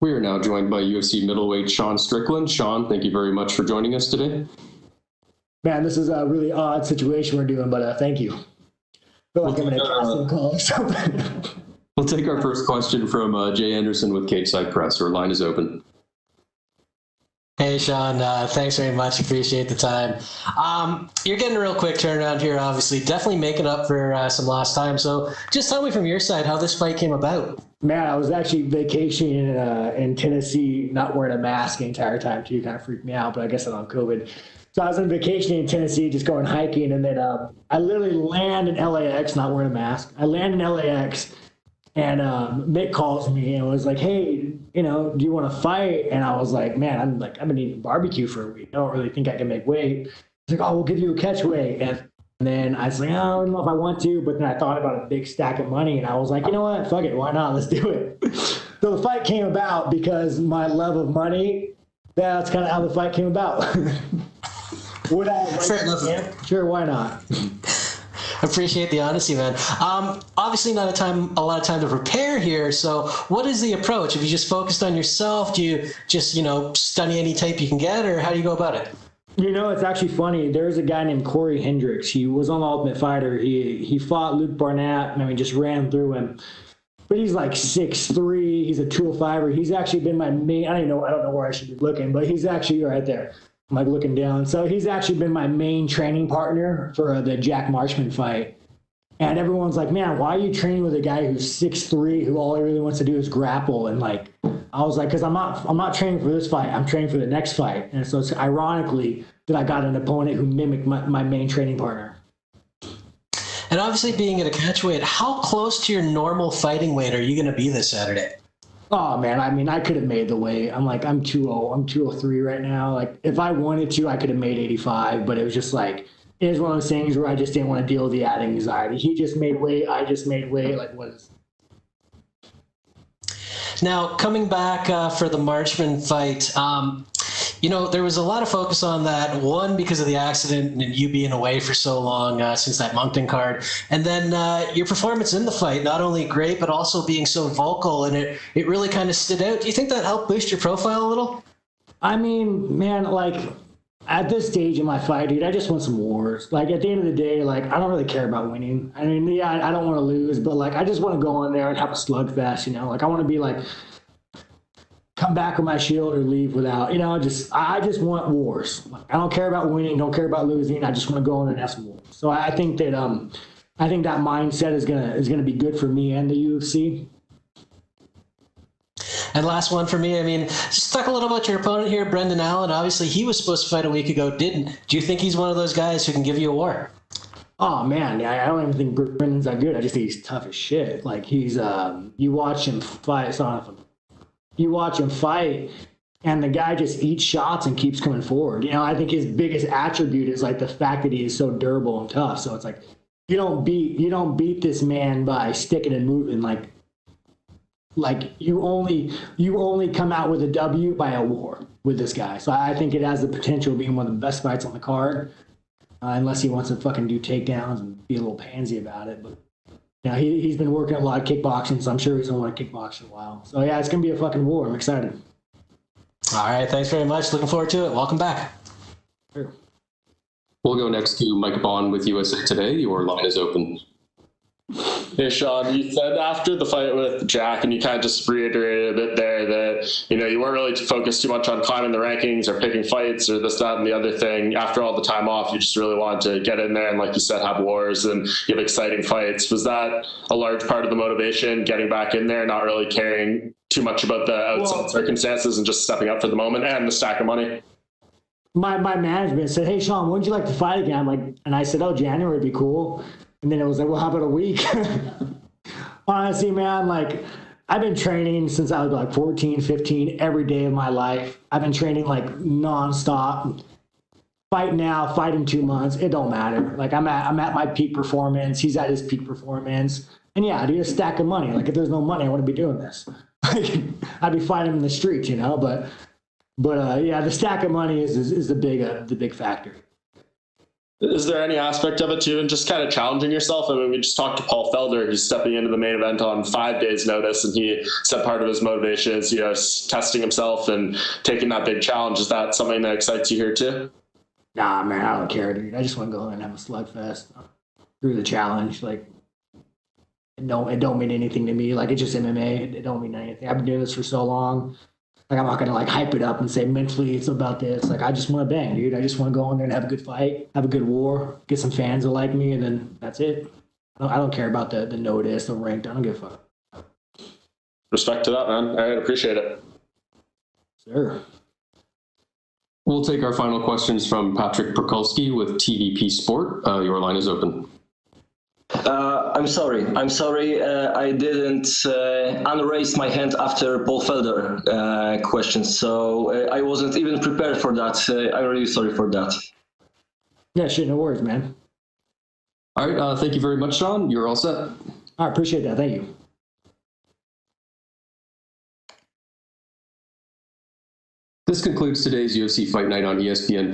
We are now joined by UFC middleweight Sean Strickland. Sean, thank you very much for joining us today. Man, this is a really odd situation we're doing, but thank you. I feel like I'm in a casting call or something. We'll take our first question from Jay Anderson with Cageside Press. Our line is open. Hey, Sean. Thanks very much. Appreciate the time. You're getting a real quick turnaround here, obviously. Definitely making up for some lost time. So just tell me from your side how this fight came about. Man, I was actually vacationing in Tennessee, not wearing a mask the entire time, too. Kind of freaked me out, but I guess I don't have COVID. So I was on vacation in Tennessee, just going hiking, and then I literally land in LAX, not wearing a mask. I land in LAX, and Mick calls me and was like, "Hey, do you want to fight?" And I was like, "Man, I've been eating barbecue for a week. I don't really think I can make weight." He's like, "Oh, we'll give you a catch weight." And then I was like, "Oh, I don't know if I want to," but then I thought about a big stack of money, and I was like, "You know what? Fuck it. Why not? Let's do it." So the fight came about because my love of money. That's kind of how the fight came about. Would I have liked Sure, why not? Appreciate the honesty, man. Obviously not a lot of time to prepare here. So what is the approach? Have you just focused on yourself? Do you just, study any tape you can get, or how do you go about it? It's actually funny. There's a guy named Corey Hendricks. He was on The Ultimate Fighter. He fought Luke Barnett, and just ran through him. But he's like 6'3". He's a 205er. He's actually been my main. I don't know where I should be looking, but he's actually right there. I'm like looking down. So he's actually been my main training partner for the Jack Marshman fight. And everyone's like, "Man, why are you training with a guy who's 6'3", who all he really wants to do is grapple?" And I was like, because I'm not training for this fight. I'm training for the next fight. And so it's ironically that I got an opponent who mimicked my main training partner. And obviously being at a catch weight, how close to your normal fighting weight are you going to be this Saturday? Oh, man, I could have made the weight. I'm 203 right now. If I wanted to, I could have made 85, but it was just it was one of those things where I just didn't want to deal with the added anxiety. He just made weight. I just made weight. What is... Now, coming back for the Marchman fight, there was a lot of focus on that, one, because of the accident and you being away for so long since that Moncton card. And then your performance in the fight, not only great, but also being so vocal, and it really kind of stood out. Do you think that helped boost your profile a little? I mean, man, at this stage in my fight, dude, I just want some wars. At the end of the day, I don't really care about winning. I mean, yeah, I don't want to lose, but I just want to go in there and have a slugfest, I want to be come back with my shield or leave without, I just want wars. I don't care about winning, don't care about losing. I just want to go in there and have some wars. So I think that that mindset is gonna be good for me and the UFC. And last one for me, just talk a little about your opponent here, Brendan Allen. Obviously, he was supposed to fight a week ago, didn't. Do you think he's one of those guys who can give you a war? Oh, man, I don't even think Brendan's that good. I just think he's tough as shit. He's, you watch him fight, and the guy just eats shots and keeps coming forward. I think his biggest attribute is the fact that he is so durable and tough. So it's you don't beat this man by sticking and moving. You only come out with a W by a war with this guy. So I think it has the potential of being one of the best fights on the card, unless he wants to fucking do takedowns and be a little pansy about it. But he's been working a lot of kickboxing, so I'm sure he's going to want to kickbox in a while. So yeah, it's going to be a fucking war. I'm excited. All right, thanks very much. Looking forward to it. Welcome back. Sure. We'll go next to Mike Bond with USA Today. Your line is open. Hey, Sean, you said after the fight with Jack, and you kind of just reiterated a bit there that, you weren't really focused too much on climbing the rankings or picking fights or this, that, and the other thing. After all the time off, you just really wanted to get in there and, like you said, have wars and give exciting fights. Was that a large part of the motivation, getting back in there, not really caring too much about the outside circumstances and just stepping up for the moment and the stack of money? My management said, "Hey, Sean, when would you like to fight again?" And I said, "Oh, January would be cool." And then it was well, how about a week? Honestly, man, I've been training since I was 14, 15, every day of my life. I've been training nonstop. Fight now, fight in 2 months. It don't matter. I'm at my peak performance. He's at his peak performance. And yeah, I need a stack of money. If there's no money, I wouldn't be doing this. I'd be fighting in the streets, But yeah, the stack of money is the big factor. Is there any aspect of it too, and just kind of challenging yourself? I mean, we just talked to Paul Felder, who's stepping into the main event on 5 days' notice, and he said part of his motivation is, testing himself and taking that big challenge. Is that something that excites you here too? Nah, man, I don't care, dude. I just want to go in and have a slugfest through the challenge. Like, it don't mean anything to me. Like, it's just MMA. It don't mean anything. I've been doing this for so long. Like, I'm not gonna like hype it up and say mentally it's about this. Like, I just want to bang, dude. I just want to go in there and have a good fight, have a good war, get some fans that like me, and then that's it. I don't care about the notice, the ranked. I don't give a fuck. Respect to that, man. I appreciate it. Sure. We'll take our final questions from Patrick Prokulski with TVP Sport. Your line is open. I'm sorry. I didn't unraise my hand after Paul Felder question, so I wasn't even prepared for that. I'm really sorry for that. Yeah, shit, no worries, man. All right. Thank you very much, Sean. You're all set. I appreciate that. Thank you. This concludes today's UFC Fight Night on ESPN+.